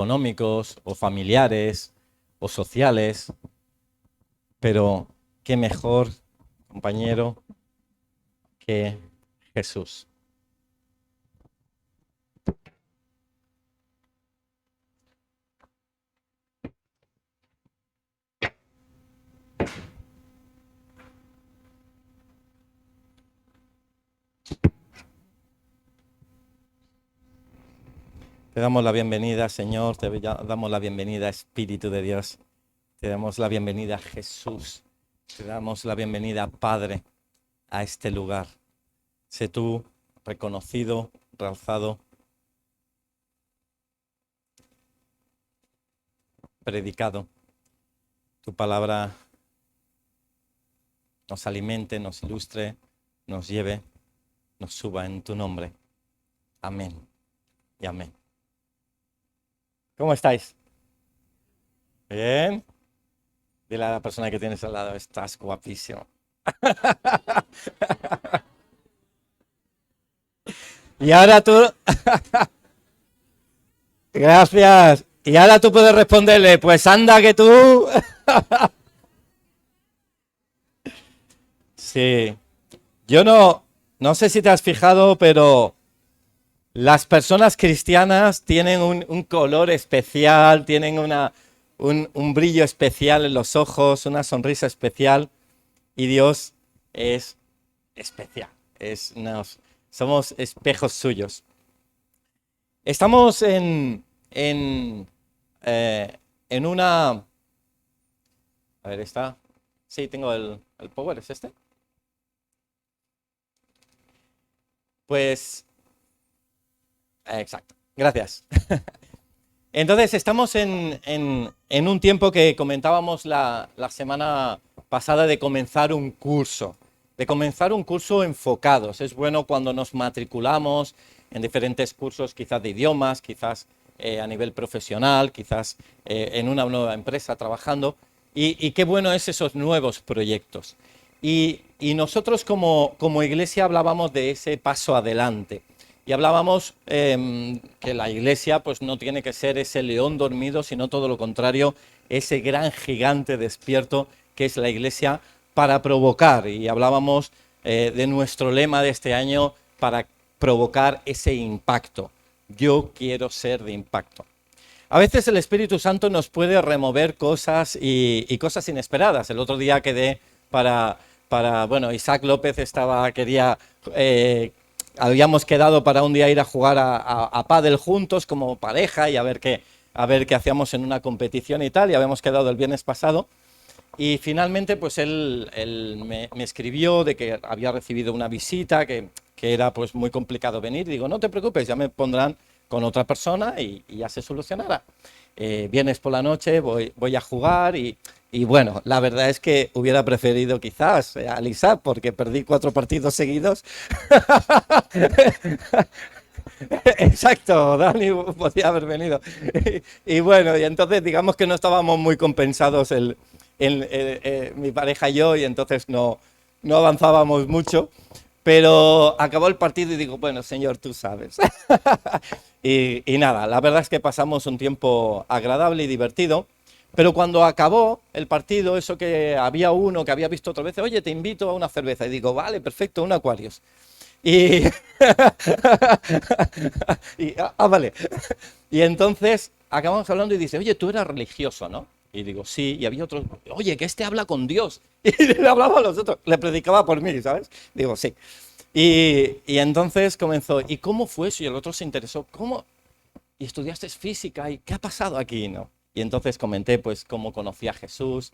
económicos o familiares o sociales, pero qué mejor compañero que Jesús. Te damos la bienvenida, Señor, te damos la bienvenida, Espíritu de Dios, te damos la bienvenida, Jesús, te damos la bienvenida, Padre, a este lugar. Sé tú reconocido, realzado, predicado. Tu palabra nos alimente, nos ilustre, nos lleve, nos suba en tu nombre. Amén y amén. ¿Cómo estáis? ¿Bien? Dile a la persona que tienes al lado, estás guapísimo. Y ahora tú, gracias. Y ahora tú puedes responderle, pues anda que tú. Sí. Yo no sé si te has fijado, pero las personas cristianas tienen un color especial, tienen un brillo especial en los ojos, una sonrisa especial, y Dios es especial. Somos espejos suyos. Estamos en una... A ver, está... Sí, tengo el power, ¿es este? Pues... exacto, gracias. Entonces, estamos en un tiempo que comentábamos la semana pasada de comenzar un curso enfocados. Es bueno cuando nos matriculamos en diferentes cursos, quizás de idiomas, quizás a nivel profesional, quizás en una nueva empresa trabajando, y qué bueno es esos nuevos proyectos. Y nosotros como iglesia hablábamos de ese paso adelante. Y hablábamos que la iglesia pues no tiene que ser ese león dormido, sino todo lo contrario, ese gran gigante despierto que es la iglesia para provocar. Y hablábamos de nuestro lema de este año para provocar ese impacto. Yo quiero ser de impacto. A veces el Espíritu Santo nos puede remover cosas y cosas inesperadas. El otro día quedé bueno, Isaac López quería habíamos quedado para un día ir a jugar a pádel juntos como pareja y a ver qué hacíamos en una competición y tal, y habíamos quedado el viernes pasado. Y finalmente pues él me escribió de que había recibido una visita, que era pues muy complicado venir. Digo, no te preocupes, ya me pondrán con otra persona y ya se solucionará. Viernes por la noche voy a jugar y bueno, la verdad es que hubiera preferido quizás a Lisa porque perdí 4 partidos seguidos. Exacto, Dani podía haber venido. Y bueno, y entonces digamos que no estábamos muy compensados mi pareja y yo, y entonces no avanzábamos mucho. Pero acabó el partido y digo, bueno, señor, tú sabes. Y nada, la verdad es que pasamos un tiempo agradable y divertido. Pero cuando acabó el partido, eso que había uno que había visto otra vez, oye, te invito a una cerveza. Y digo, vale, perfecto, un Aquarius. Y, vale. Y entonces acabamos hablando y dice, oye, tú eras religioso, ¿no? Y digo, sí. Y había otro, oye, que este habla con Dios. Y le hablaba a los otros, le predicaba por mí, ¿sabes? Digo, sí. Y entonces comenzó, ¿y cómo fue eso? Y el otro se interesó, ¿cómo? ¿Y estudiaste física? ¿Y qué ha pasado aquí? ¿No? Y entonces comenté, pues, cómo conocí a Jesús,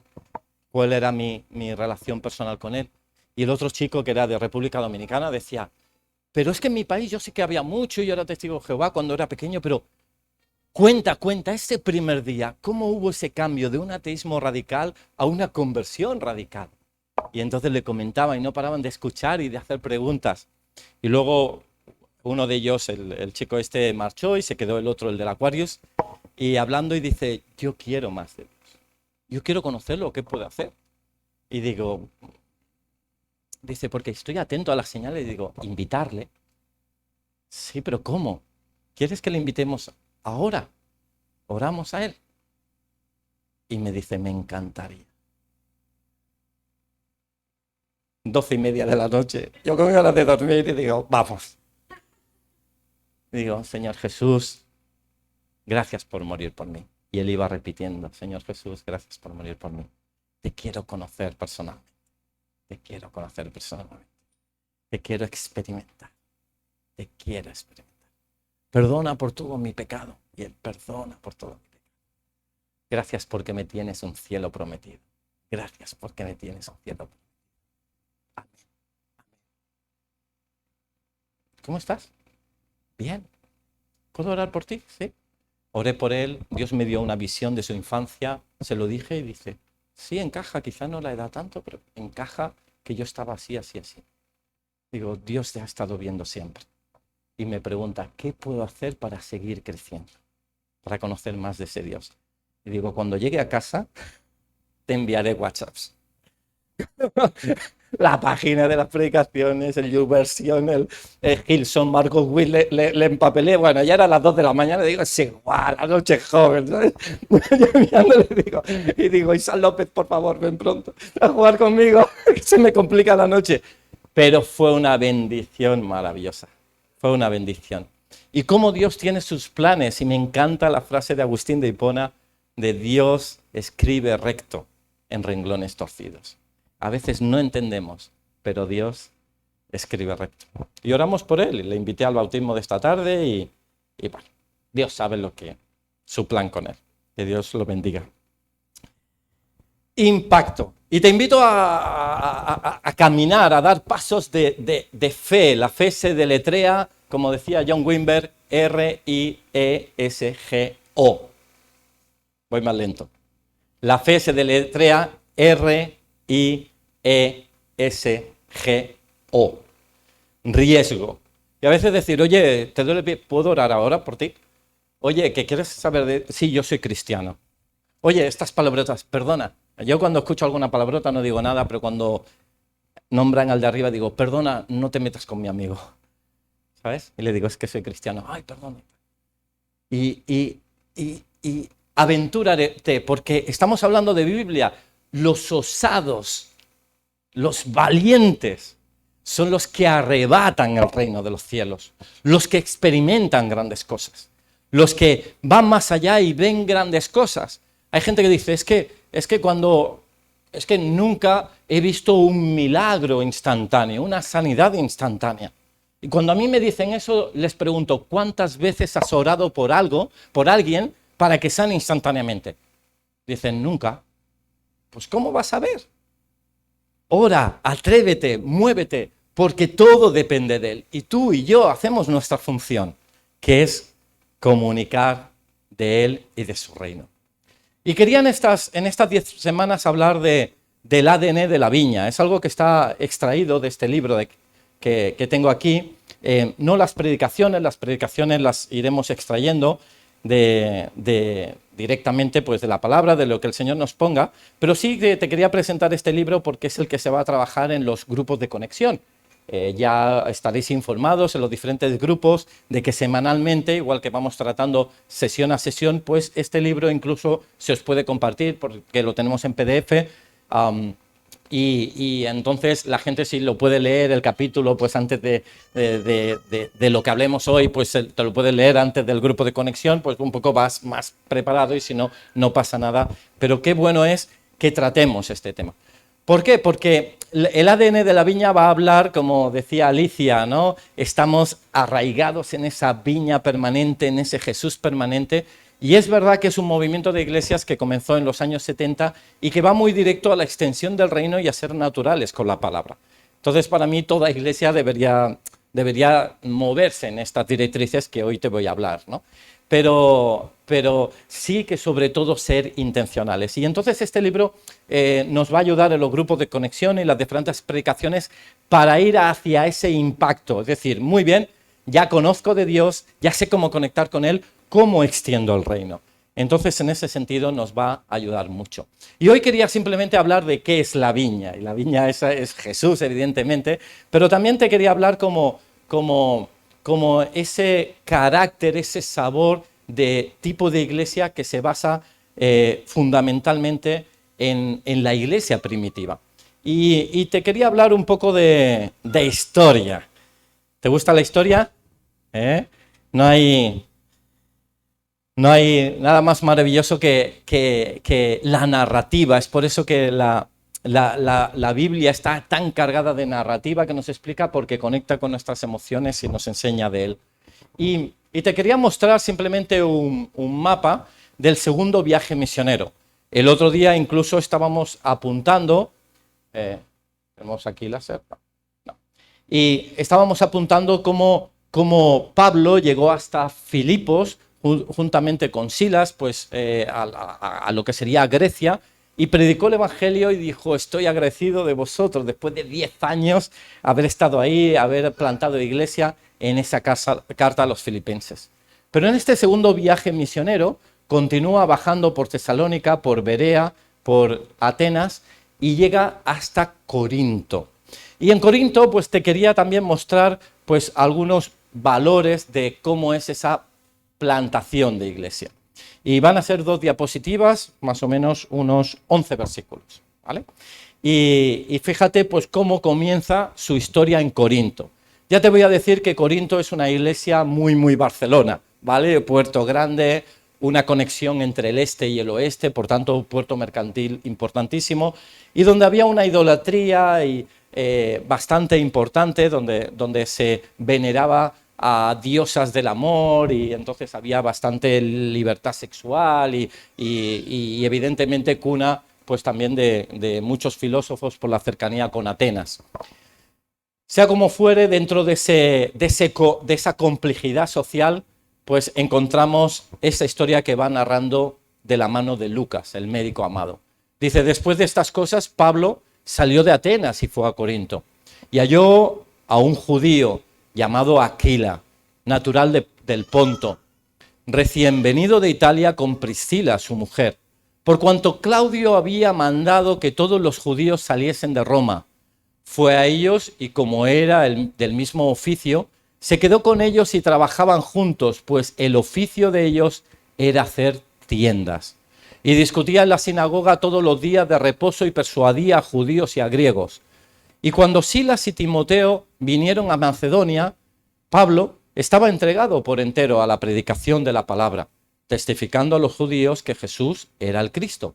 cuál era mi relación personal con él. Y el otro chico, que era de República Dominicana, decía, pero es que en mi país yo sí que había mucho, y yo era testigo de Jehová cuando era pequeño, pero cuenta, ese primer día, ¿cómo hubo ese cambio de un ateísmo radical a una conversión radical? Y entonces le comentaba y no paraban de escuchar y de hacer preguntas. Y luego uno de ellos, el chico este, marchó y se quedó el otro, el del Aquarius, y hablando y dice, yo quiero más de Dios. Yo quiero conocerlo, ¿qué puedo hacer? Y digo, dice, porque estoy atento a las señales. Y digo, invitarle. Sí, pero ¿cómo? ¿Quieres que le invitemos ahora? Oramos a él. Y me dice, me encantaría. 12:30 de la noche. Yo con ganas de dormir y digo, vamos. Y digo, Señor Jesús, gracias por morir por mí. Y él iba repitiendo, Señor Jesús, gracias por morir por mí. Te quiero conocer personalmente. Te quiero conocer personalmente. Te quiero experimentar. Te quiero experimentar. Perdona por todo mi pecado. Y él perdona por todo mi pecado. Gracias porque me tienes un cielo prometido. Gracias porque me tienes un cielo prometido. Amén. Amén. ¿Cómo estás? Bien. ¿Puedo orar por ti? Sí. Oré por él. Dios me dio una visión de su infancia. Se lo dije y dice, sí, encaja. Quizá no la edad tanto, pero encaja que yo estaba así, así, así. Digo, Dios te ha estado viendo siempre. Y me pregunta, ¿qué puedo hacer para seguir creciendo? Para conocer más de ese Dios. Y digo, cuando llegue a casa, te enviaré WhatsApps. La página de las predicaciones, el YouVersion, el Gilson, Marcos Witt, le empapelé. Bueno, ya era las 2 de la mañana, digo, es igual, la noche joven, ¿sabes? Y digo, Isa López, por favor, ven pronto a jugar conmigo, que se me complica la noche. Pero fue una bendición maravillosa, fue una bendición. Y cómo Dios tiene sus planes, y me encanta la frase de Agustín de Hipona, de Dios escribe recto en renglones torcidos. A veces no entendemos, pero Dios escribe recto. Y oramos por él, y le invité al bautismo de esta tarde y bueno, Dios sabe su plan con él. Que Dios lo bendiga. Impacto. Y te invito a caminar, a dar pasos de fe. La fe se deletrea, como decía John Wimber, R-I-E-S-G-O. Voy más lento. La fe se deletrea R-I-E-S-G-O. Riesgo. Y a veces decir, oye, ¿te duele el pie? ¿Puedo orar ahora por ti? Oye, ¿qué quieres saber de...? Sí, yo soy cristiano. Oye, estas palabrotas, perdona. Yo cuando escucho alguna palabrota no digo nada, pero cuando nombran al de arriba digo, perdona, no te metas con mi amigo. ¿Sabes? Y le digo, es que soy cristiano. Ay, perdona. Y aventúrate, porque estamos hablando de Biblia. Los osados, los valientes, son los que arrebatan el reino de los cielos, los que experimentan grandes cosas, los que van más allá y ven grandes cosas. Hay gente que dice, es que nunca he visto un milagro instantáneo, una sanidad instantánea. Y cuando a mí me dicen eso, les pregunto, ¿cuántas veces has orado por algo, por alguien, para que sane instantáneamente? Dicen, nunca. Pues ¿cómo vas a ver? Ora, atrévete, muévete, porque todo depende de él. Y tú y yo hacemos nuestra función, que es comunicar de él y de su reino. Y quería en estas 10 semanas hablar del ADN de la viña. Es algo que está extraído de este libro que tengo aquí. No las predicaciones las iremos extrayendo directamente pues, de la palabra, de lo que el Señor nos ponga, pero sí que te quería presentar este libro porque es el que se va a trabajar en los grupos de conexión. Ya estaréis informados en los diferentes grupos de que semanalmente, igual que vamos tratando sesión a sesión, pues este libro incluso se os puede compartir porque lo tenemos en PDF. Y entonces la gente si lo puede leer el capítulo pues antes de lo que hablemos hoy, pues te lo puedes leer antes del grupo de conexión, pues un poco vas más preparado y si no, no pasa nada. Pero qué bueno es que tratemos este tema. ¿Por qué? Porque el ADN de la viña va a hablar, como decía Alicia, ¿no? Estamos arraigados en esa viña permanente, en ese Jesús permanente. Y es verdad que es un movimiento de iglesias que comenzó en los años 70 y que va muy directo a la extensión del reino y a ser naturales con la palabra. Entonces, para mí, toda iglesia debería moverse en estas directrices que hoy te voy a hablar, ¿no? Pero sí que sobre todo ser intencionales. Y entonces este libro nos va a ayudar en los grupos de conexión y las diferentes predicaciones para ir hacia ese impacto. Es decir, muy bien, ya conozco de Dios, ya sé cómo conectar con Él, ¿cómo extiendo el reino? Entonces, en ese sentido, nos va a ayudar mucho. Y hoy quería simplemente hablar de qué es la viña. Y la viña esa es Jesús, evidentemente, pero también te quería hablar como ese carácter, ese sabor de tipo de iglesia que se basa fundamentalmente en la iglesia primitiva. Y te quería hablar un poco de historia. ¿Te gusta la historia? No hay nada más maravilloso que la narrativa. Es por eso que la Biblia está tan cargada de narrativa que nos explica, porque conecta con nuestras emociones y nos enseña de él. Y te quería mostrar simplemente un mapa del segundo viaje misionero. El otro día incluso estábamos apuntando, tenemos aquí láser, no. Y estábamos apuntando cómo Pablo llegó hasta Filipos juntamente con Silas, pues a lo que sería Grecia, y predicó el Evangelio y dijo: estoy agradecido de vosotros, después de 10 años haber estado ahí, haber plantado iglesia en esa carta a los filipenses. Pero en este segundo viaje misionero continúa bajando por Tesalónica, por Berea, por Atenas, y llega hasta Corinto. Y en Corinto pues te quería también mostrar pues algunos valores de cómo es esa plantación de iglesia. Y van a ser 2 diapositivas, más o menos unos 11 versículos, ¿vale? Y fíjate pues cómo comienza su historia en Corinto. Ya te voy a decir que Corinto es una iglesia muy Barcelona, ¿vale? Puerto Grande, una conexión entre el este y el oeste, por tanto, un puerto mercantil importantísimo, y donde había una idolatría bastante importante, donde se veneraba a diosas del amor, y entonces había bastante libertad sexual y evidentemente cuna pues también de muchos filósofos por la cercanía con Atenas. Sea como fuere, dentro de esa complejidad social, pues encontramos esa historia que va narrando de la mano de Lucas, el médico amado. Dice: después de estas cosas, Pablo salió de Atenas y fue a Corinto, y halló a un judío llamado Aquila, natural del Ponto, recién venido de Italia con Priscila, su mujer, por cuanto Claudio había mandado que todos los judíos saliesen de Roma. Fue a ellos y, como era del mismo oficio, se quedó con ellos y trabajaban juntos, pues el oficio de ellos era hacer tiendas. Y discutía en la sinagoga todos los días de reposo y persuadía a judíos y a griegos. Y cuando Silas y Timoteo vinieron a Macedonia, Pablo estaba entregado por entero a la predicación de la palabra, testificando a los judíos que Jesús era el Cristo.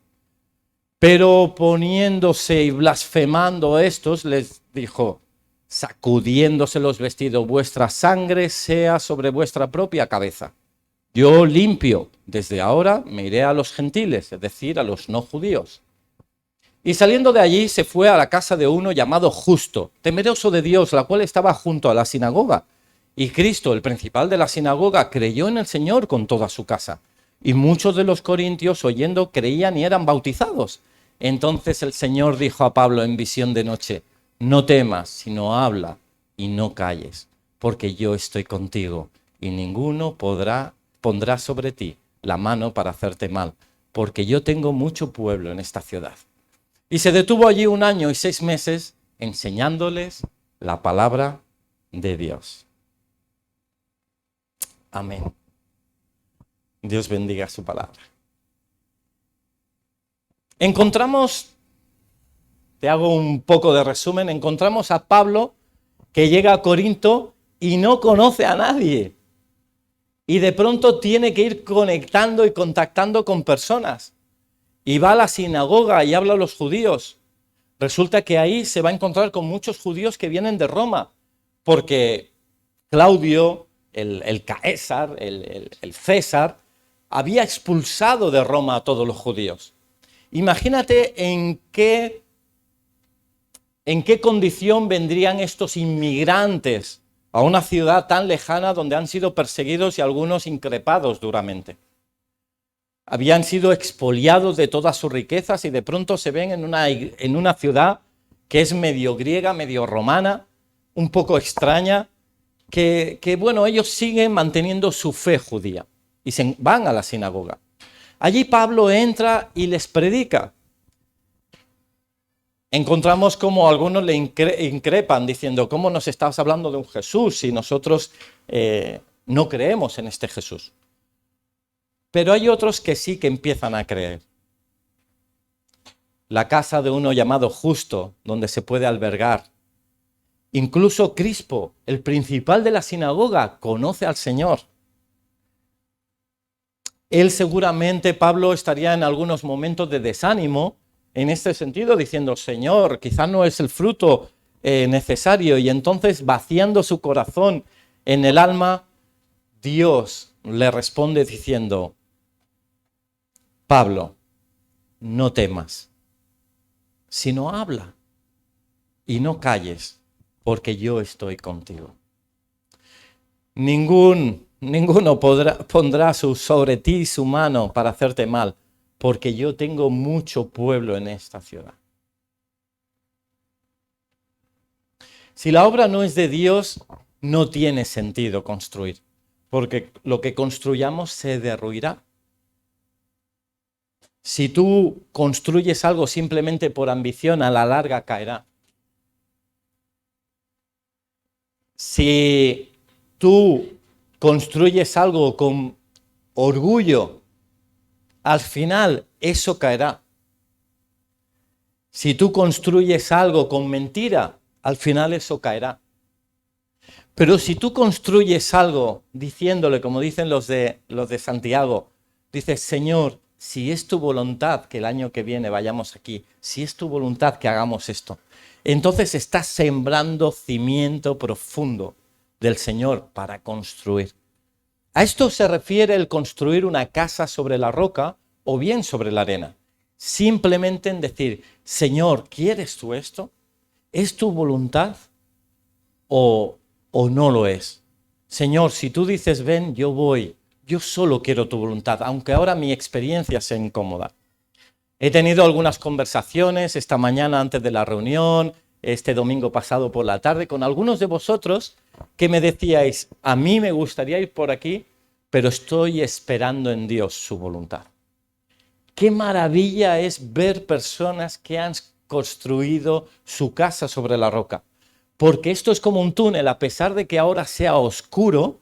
Pero poniéndose y blasfemando estos, les dijo: sacudiéndose los vestidos, vuestra sangre sea sobre vuestra propia cabeza. Yo limpio, desde ahora me iré a los gentiles, es decir, a los no judíos. Y saliendo de allí se fue a la casa de uno llamado Justo, temeroso de Dios, la cual estaba junto a la sinagoga. Y Cristo, el principal de la sinagoga, creyó en el Señor con toda su casa. Y muchos de los corintios, oyendo, creían y eran bautizados. Entonces el Señor dijo a Pablo en visión de noche: no temas, sino habla y no calles, porque yo estoy contigo, y ninguno pondrá sobre ti la mano para hacerte mal, porque yo tengo mucho pueblo en esta ciudad. Y se detuvo allí 1 año y 6 meses enseñándoles la palabra de Dios. Amén. Dios bendiga su palabra. Encontramos, te hago un poco de resumen, encontramos a Pablo que llega a Corinto y no conoce a nadie. Y de pronto tiene que ir conectando y contactando con personas. Y va a la sinagoga y habla a los judíos. Resulta que ahí se va a encontrar con muchos judíos que vienen de Roma, porque Claudio, el Caesar, el César, había expulsado de Roma a todos los judíos. Imagínate en qué condición vendrían estos inmigrantes a una ciudad tan lejana donde han sido perseguidos y algunos increpados duramente. Habían sido expoliados de todas sus riquezas y de pronto se ven en una ciudad que es medio griega, medio romana, un poco extraña, que bueno, ellos siguen manteniendo su fe judía y van a la sinagoga. Allí Pablo entra y les predica. Encontramos como algunos le increpan diciendo: ¿cómo nos estás hablando de un Jesús si nosotros no creemos en este Jesús? Pero hay otros que sí que empiezan a creer. La casa de uno llamado Justo, donde se puede albergar. Incluso Crispo, el principal de la sinagoga, conoce al Señor. Él seguramente, Pablo, estaría en algunos momentos de desánimo en este sentido, diciendo, Señor, quizás no es el fruto necesario. Y entonces, vaciando su corazón en el alma, Dios le responde diciendo, Pablo, no temas, sino habla y no calles, porque yo estoy contigo. Ninguno pondrá sobre ti su mano para hacerte mal, porque yo tengo mucho pueblo en esta ciudad. Si la obra no es de Dios, no tiene sentido construir, porque lo que construyamos se derruirá. Si tú construyes algo simplemente por ambición, a la larga caerá. Si tú construyes algo con orgullo, al final eso caerá. Si tú construyes algo con mentira, al final eso caerá. Pero si tú construyes algo diciéndole, como dicen los de Santiago, dices, Señor, si es tu voluntad que el año que viene vayamos aquí, si es tu voluntad que hagamos esto, entonces estás sembrando cimiento profundo del Señor para construir. A esto se refiere el construir una casa sobre la roca o bien sobre la arena. Simplemente en decir, Señor, ¿quieres tú esto? ¿Es tu voluntad o no lo es? Señor, si tú dices, ven, yo voy. Yo solo quiero tu voluntad, aunque ahora mi experiencia sea incómoda. He tenido algunas conversaciones esta mañana antes de la reunión, este domingo pasado por la tarde, con algunos de vosotros que me decíais, a mí me gustaría ir por aquí, pero estoy esperando en Dios su voluntad. Qué maravilla es ver personas que han construido su casa sobre la roca, porque esto es como un túnel, a pesar de que ahora sea oscuro,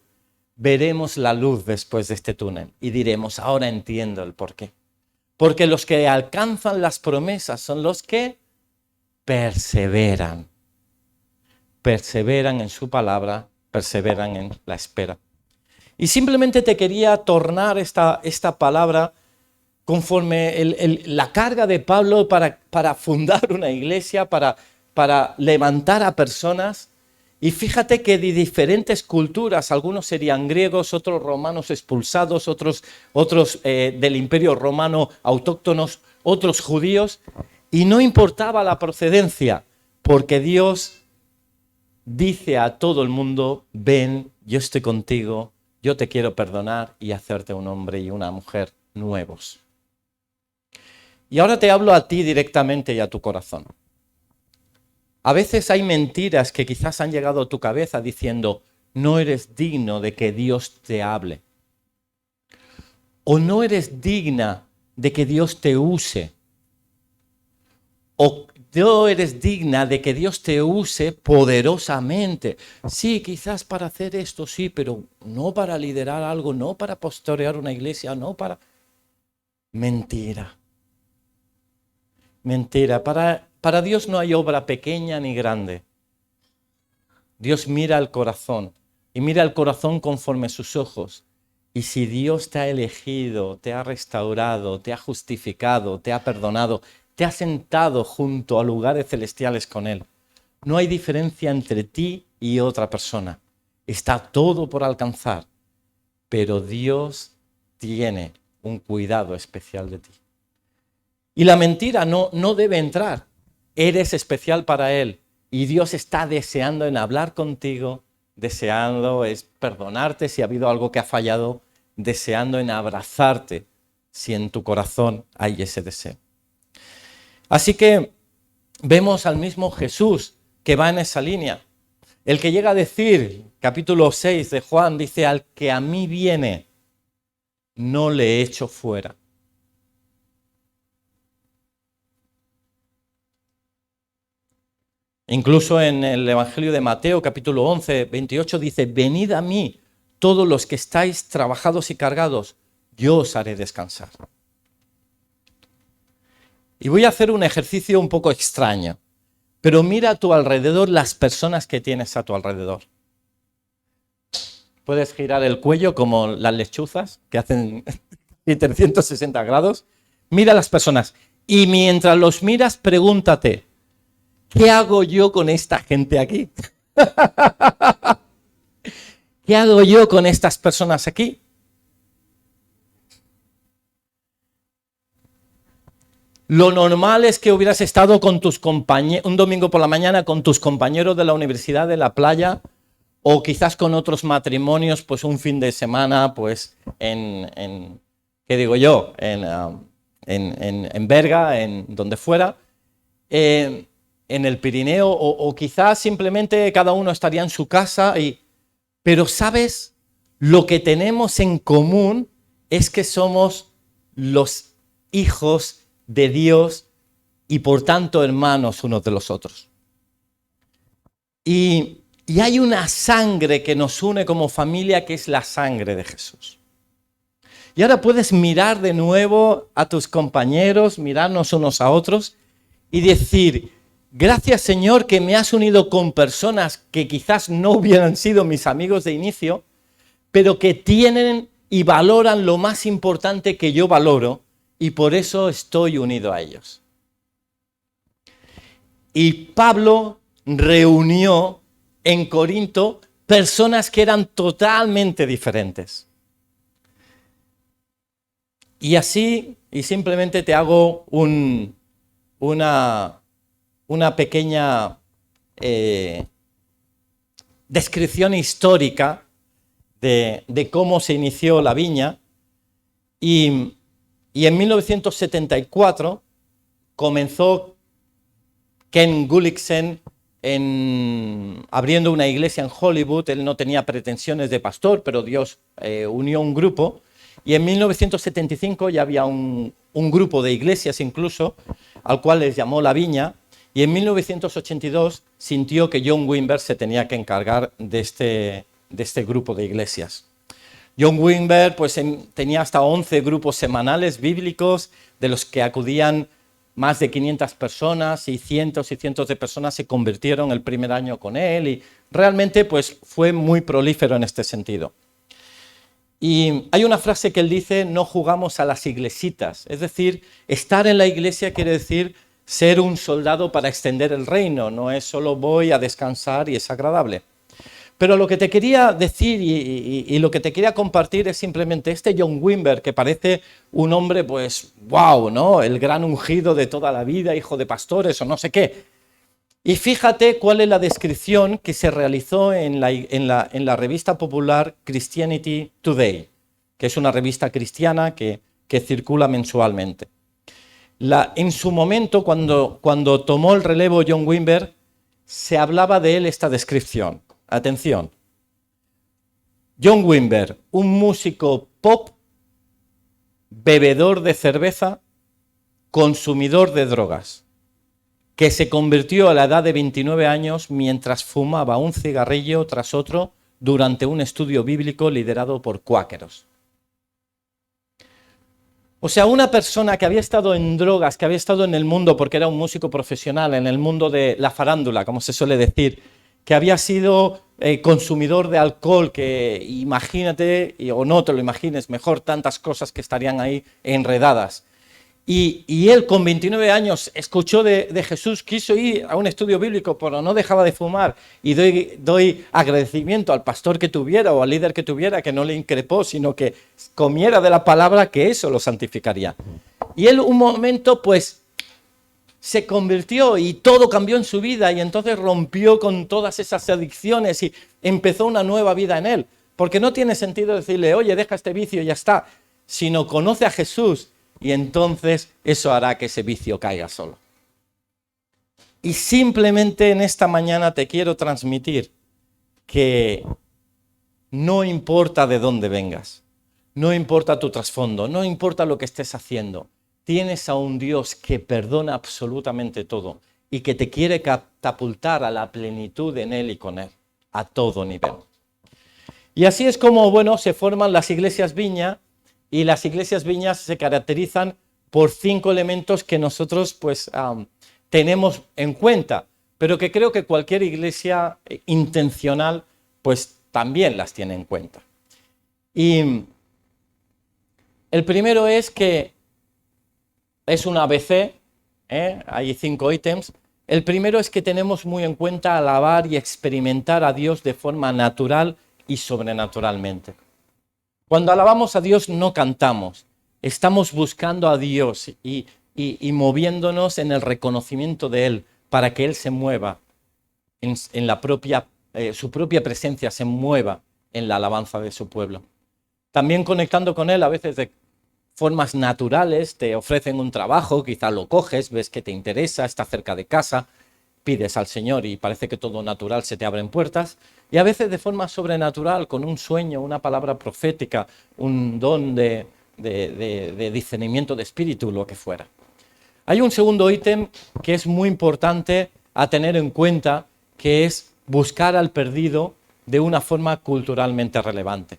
veremos la luz después de este túnel y diremos, ahora entiendo el porqué. Porque los que alcanzan las promesas son los que perseveran. Perseveran en su palabra, perseveran en la espera. Y simplemente te quería tornar esta palabra conforme la carga de Pablo para fundar una iglesia, para levantar a personas. Y fíjate que de diferentes culturas, algunos serían griegos, otros romanos expulsados, otros del imperio romano autóctonos, otros judíos, y no importaba la procedencia, porque Dios dice a todo el mundo, ven, yo estoy contigo, yo te quiero perdonar y hacerte un hombre y una mujer nuevos. Y ahora te hablo a ti directamente y a tu corazón. A veces hay mentiras que quizás han llegado a tu cabeza diciendo, no eres digno de que Dios te hable. O no eres digna de que Dios te use. O no eres digna de que Dios te use poderosamente. Sí, quizás para hacer esto, sí, pero no para liderar algo, no para pastorear una iglesia, no para... Mentira. Mentira. Para Dios no hay obra pequeña ni grande. Dios mira el corazón y mira el corazón conforme a sus ojos. Y si Dios te ha elegido, te ha restaurado, te ha justificado, te ha perdonado, te ha sentado junto a lugares celestiales con Él, no hay diferencia entre ti y otra persona. Está todo por alcanzar, pero Dios tiene un cuidado especial de ti. Y la mentira no debe entrar. Eres especial para Él y Dios está deseando en hablar contigo, deseando es perdonarte si ha habido algo que ha fallado, deseando en abrazarte si en tu corazón hay ese deseo. Así que vemos al mismo Jesús que va en esa línea. El que llega a decir, capítulo 6 de Juan, dice, al que a mí viene, no le echo fuera. Incluso en el Evangelio de Mateo, capítulo 11, 28, dice, venid a mí, todos los que estáis trabajados y cargados, yo os haré descansar. Y voy a hacer un ejercicio un poco extraño, pero mira a tu alrededor las personas que tienes a tu alrededor. Puedes girar el cuello como las lechuzas que hacen 360 grados. Mira a las personas y mientras los miras, pregúntate, ¿qué hago yo con esta gente aquí? ¿Qué hago yo con estas personas aquí? Lo normal es que hubieras estado con tus compañeros, un domingo por la mañana con tus compañeros de la universidad, de la playa, o quizás con otros matrimonios, pues un fin de semana, pues ¿qué digo yo? En Berga, en donde fuera, en el Pirineo, o quizás simplemente cada uno estaría en su casa. Pero ¿sabes? Lo que tenemos en común es que somos los hijos de Dios y por tanto hermanos unos de los otros. Y hay una sangre que nos une como familia, que es la sangre de Jesús. Y ahora puedes mirar de nuevo a tus compañeros, mirarnos unos a otros y decir, gracias Señor que me has unido con personas que quizás no hubieran sido mis amigos de inicio, pero que tienen y valoran lo más importante que yo valoro, y por eso estoy unido a ellos. Y Pablo reunió en Corinto personas que eran totalmente diferentes. Y así, y simplemente te hago una pequeña descripción histórica de cómo se inició la viña. Y en 1974 comenzó Ken Gulliksen abriendo una iglesia en Hollywood. Él no tenía pretensiones de pastor, pero Dios unió un grupo. Y en 1975 ya había un grupo de iglesias incluso, al cual les llamó La Viña. Y en 1982 sintió que John Wimber se tenía que encargar de este grupo de iglesias. John Wimber pues, tenía hasta 11 grupos semanales bíblicos, de los que acudían más de 500 personas, y cientos de personas se convirtieron el primer año con él, y realmente pues, fue muy prolífero en este sentido. Y hay una frase que él dice: no jugamos a las iglesitas, es decir, estar en la iglesia quiere decir ser un soldado para extender el reino, no es solo voy a descansar y es agradable. Pero lo que te quería decir y lo que te quería compartir es simplemente este John Wimber, que parece un hombre, pues, wow, ¿no? El gran ungido de toda la vida, hijo de pastores o no sé qué. Y fíjate cuál es la descripción que se realizó en la revista popular Christianity Today, que es una revista cristiana que circula mensualmente. En su momento, cuando tomó el relevo John Wimber, se hablaba de él esta descripción. Atención, John Wimber, un músico pop, bebedor de cerveza, consumidor de drogas, que se convirtió a la edad de 29 años mientras fumaba un cigarrillo tras otro durante un estudio bíblico liderado por cuáqueros. O sea, una persona que había estado en drogas, que había estado en el mundo, porque era un músico profesional, en el mundo de la farándula, como se suele decir, que había sido consumidor de alcohol, que imagínate, o no te lo imagines, mejor tantas cosas que estarían ahí enredadas. Y él con 29 años escuchó de Jesús, quiso ir a un estudio bíblico, pero no dejaba de fumar. Y doy agradecimiento al pastor que tuviera o al líder que tuviera, que no le increpó, sino que comiera de la palabra, que eso lo santificaría. Y él un momento pues se convirtió y todo cambió en su vida, y entonces rompió con todas esas adicciones y empezó una nueva vida en él. Porque no tiene sentido decirle, oye, deja este vicio y ya está, sino conoce a Jesús. Y entonces eso hará que ese vicio caiga solo. Y simplemente en esta mañana te quiero transmitir que no importa de dónde vengas, no importa tu trasfondo, no importa lo que estés haciendo, tienes a un Dios que perdona absolutamente todo y que te quiere catapultar a la plenitud en Él y con Él, a todo nivel. Y así es como, bueno, se forman las iglesias Viña. Y las iglesias viñas se caracterizan por 5 elementos que nosotros pues tenemos en cuenta, pero que creo que cualquier iglesia intencional pues también las tiene en cuenta. Y el primero es que es un ABC, hay 5 ítems. El primero es que tenemos muy en cuenta alabar y experimentar a Dios de forma natural y sobrenaturalmente. Cuando alabamos a Dios no cantamos, estamos buscando a Dios y moviéndonos en el reconocimiento de Él para que Él se mueva en su propia presencia, se mueva en la alabanza de su pueblo. También conectando con Él a veces de formas naturales, te ofrecen un trabajo, quizá lo coges, ves que te interesa, está cerca de casa, pides al Señor y parece que todo natural se te abren puertas, y a veces de forma sobrenatural, con un sueño, una palabra profética, un don de discernimiento de espíritu, lo que fuera. Hay un segundo ítem que es muy importante a tener en cuenta, que es buscar al perdido de una forma culturalmente relevante.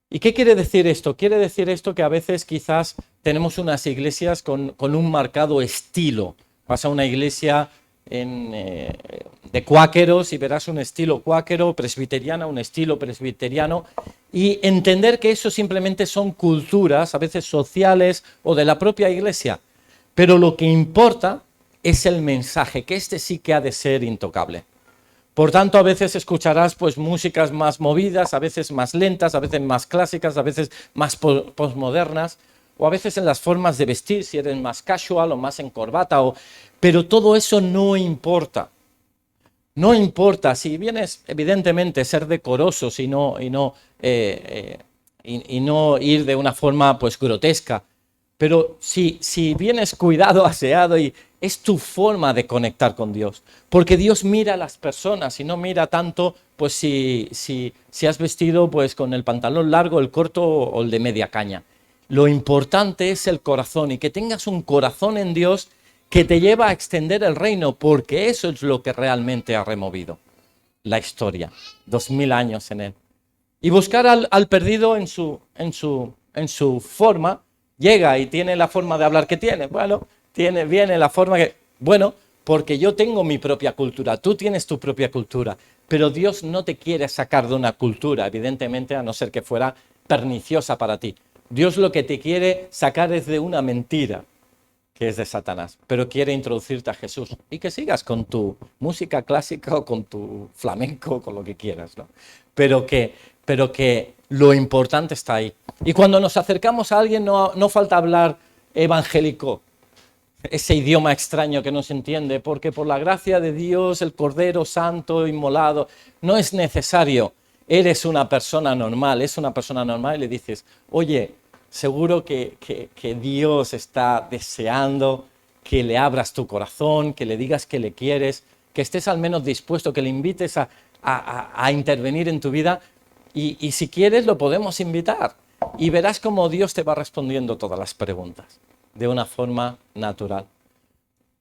¿Y qué quiere decir esto? Quiere decir esto que a veces quizás tenemos unas iglesias con un marcado estilo. Vas a una iglesia de cuáqueros y verás un estilo cuáquero, presbiteriana, un estilo presbiteriano, y entender que eso simplemente son culturas, a veces sociales o de la propia iglesia. Pero lo que importa es el mensaje, que este sí que ha de ser intocable. Por tanto, a veces escucharás pues músicas más movidas, a veces más lentas, a veces más clásicas, a veces más postmodernas, o a veces en las formas de vestir, si eres más casual o más en corbata, pero todo eso no importa. No importa, si vienes evidentemente ser decorosos y no ir de una forma pues grotesca, pero si vienes cuidado, aseado, y es tu forma de conectar con Dios, porque Dios mira a las personas y no mira tanto pues si has vestido pues con el pantalón largo, el corto o el de media caña. Lo importante es el corazón, y que tengas un corazón en Dios que te lleva a extender el reino, porque eso es lo que realmente ha removido la historia, 2000 años en él. Y buscar al perdido en su forma. Llega y tiene la forma de hablar que tiene. Bueno, viene la forma que... Bueno, porque yo tengo mi propia cultura, tú tienes tu propia cultura, pero Dios no te quiere sacar de una cultura, evidentemente, a no ser que fuera perniciosa para ti. Dios lo que te quiere sacar es de una mentira, que es de Satanás, pero quiere introducirte a Jesús y que sigas con tu música clásica o con tu flamenco, con lo que quieras, ¿no? Pero que lo importante está ahí. Y cuando nos acercamos a alguien no falta hablar evangélico, ese idioma extraño que no se entiende, porque por la gracia de Dios, el Cordero Santo inmolado, no es necesario. Eres una persona normal, y le dices, oye, seguro que Dios está deseando que le abras tu corazón, que le digas que le quieres, que estés al menos dispuesto, que le invites a intervenir en tu vida, y si quieres lo podemos invitar. Y verás cómo Dios te va respondiendo todas las preguntas de una forma natural.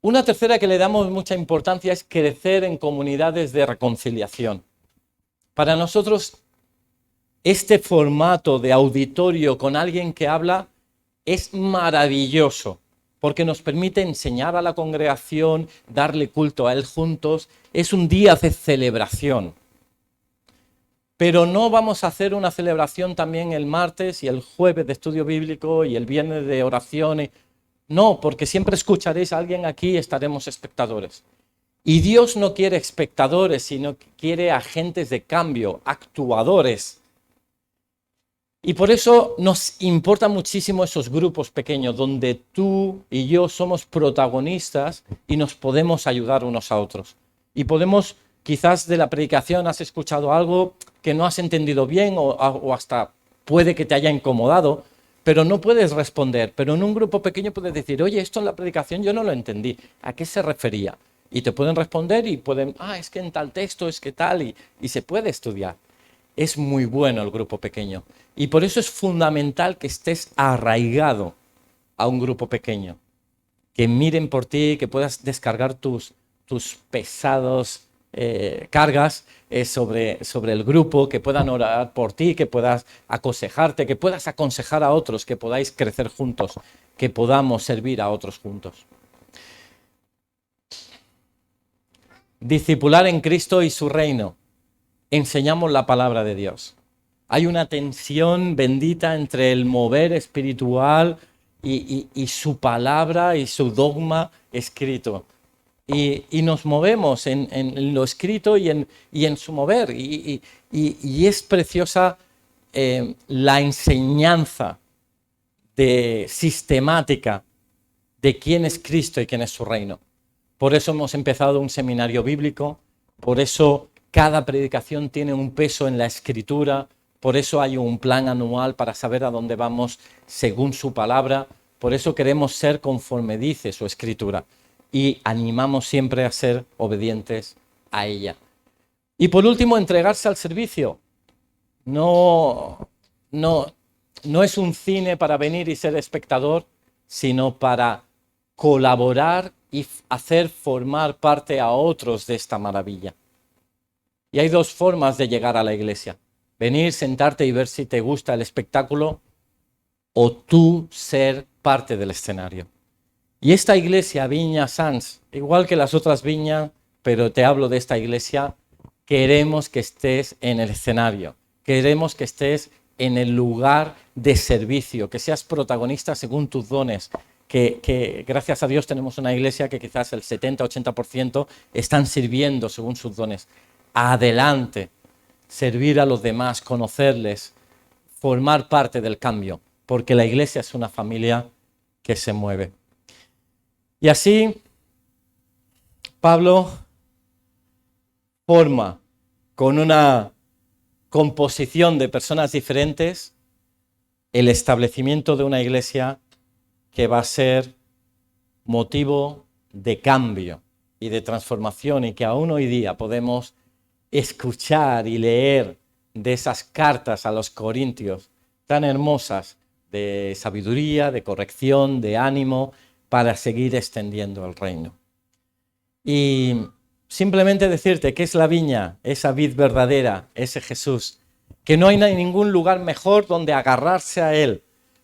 Una tercera que le damos mucha importancia es crecer en comunidades de reconciliación. Para nosotros, este formato de auditorio con alguien que habla es maravilloso, porque nos permite enseñar a la congregación, darle culto a Él juntos. Es un día de celebración. Pero no vamos a hacer una celebración también el martes y el jueves de estudio bíblico y el viernes de oración. No, porque siempre escucharéis a alguien aquí y estaremos espectadores. Y Dios no quiere espectadores, sino que quiere agentes de cambio, actuadores. Y por eso nos importan muchísimo esos grupos pequeños, donde tú y yo somos protagonistas y nos podemos ayudar unos a otros. Y podemos, quizás de la predicación has escuchado algo que no has entendido bien o hasta puede que te haya incomodado, pero no puedes responder. Pero en un grupo pequeño puedes decir, oye, esto en la predicación yo no lo entendí, ¿a qué se refería? Y te pueden responder y pueden, es que en tal texto, es que tal, y se puede estudiar. Es muy bueno el grupo pequeño. Y por eso es fundamental que estés arraigado a un grupo pequeño. Que miren por ti, que puedas descargar tus pesados cargas sobre el grupo, que puedan orar por ti, que puedas aconsejarte, que puedas aconsejar a otros, que podáis crecer juntos, que podamos servir a otros juntos. Discipular en Cristo y su reino. Enseñamos la palabra de Dios. Hay una tensión bendita entre el mover espiritual y su palabra y su dogma escrito. Y nos movemos en lo escrito y en su mover. Y es preciosa la enseñanza sistemática de quién es Cristo y quién es su reino. Por eso hemos empezado un seminario bíblico, por eso cada predicación tiene un peso en la escritura, por eso hay un plan anual para saber a dónde vamos según su palabra, por eso queremos ser conforme dice su escritura y animamos siempre a ser obedientes a ella. Y por último, entregarse al servicio. No es un cine para venir y ser espectador, sino para colaborar y hacer formar parte a otros de esta maravilla. Y hay dos formas de llegar a la iglesia: venir, sentarte y ver si te gusta el espectáculo, o tú ser parte del escenario. Y esta iglesia, Viña Sans, igual que las otras viñas, pero te hablo de esta iglesia, queremos que estés en el escenario, queremos que estés en el lugar de servicio, que seas protagonista según tus dones, que gracias a Dios tenemos una iglesia que quizás el 70-80% están sirviendo según sus dones. Adelante, servir a los demás, conocerles, formar parte del cambio, porque la iglesia es una familia que se mueve. Y así, Pablo forma con una composición de personas diferentes el establecimiento de una iglesia que va a ser motivo de cambio y de transformación, y que aún hoy día podemos escuchar y leer de esas cartas a los corintios tan hermosas de sabiduría, de corrección, de ánimo, para seguir extendiendo el reino. Y simplemente decirte que es la viña, esa vid verdadera, ese Jesús, que no hay ningún lugar mejor donde agarrarse a Él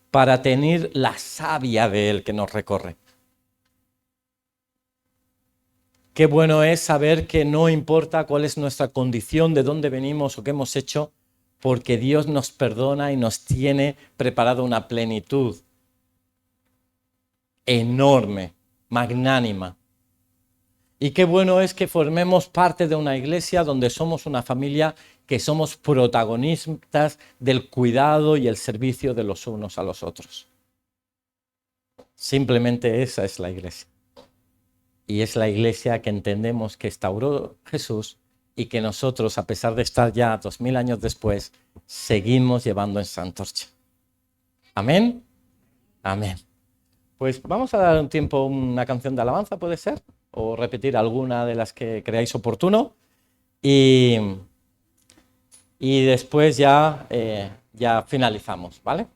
para tener la savia de Él que nos recorre. Qué bueno es saber que no importa cuál es nuestra condición, de dónde venimos o qué hemos hecho, porque Dios nos perdona y nos tiene preparado una plenitud enorme, magnánima. Y qué bueno es que formemos parte de una iglesia donde somos una familia, que somos protagonistas del cuidado y el servicio de los unos a los otros. Simplemente esa es la iglesia. Y es la iglesia que entendemos que instauró Jesús y que nosotros, a pesar de estar ya 2000 años después, seguimos llevando en esa antorcha. ¿Amén? Amén. Pues vamos a dar un tiempo, una canción de alabanza, ¿puede ser? O repetir alguna de las que creáis oportuno. Y después ya finalizamos, ¿vale?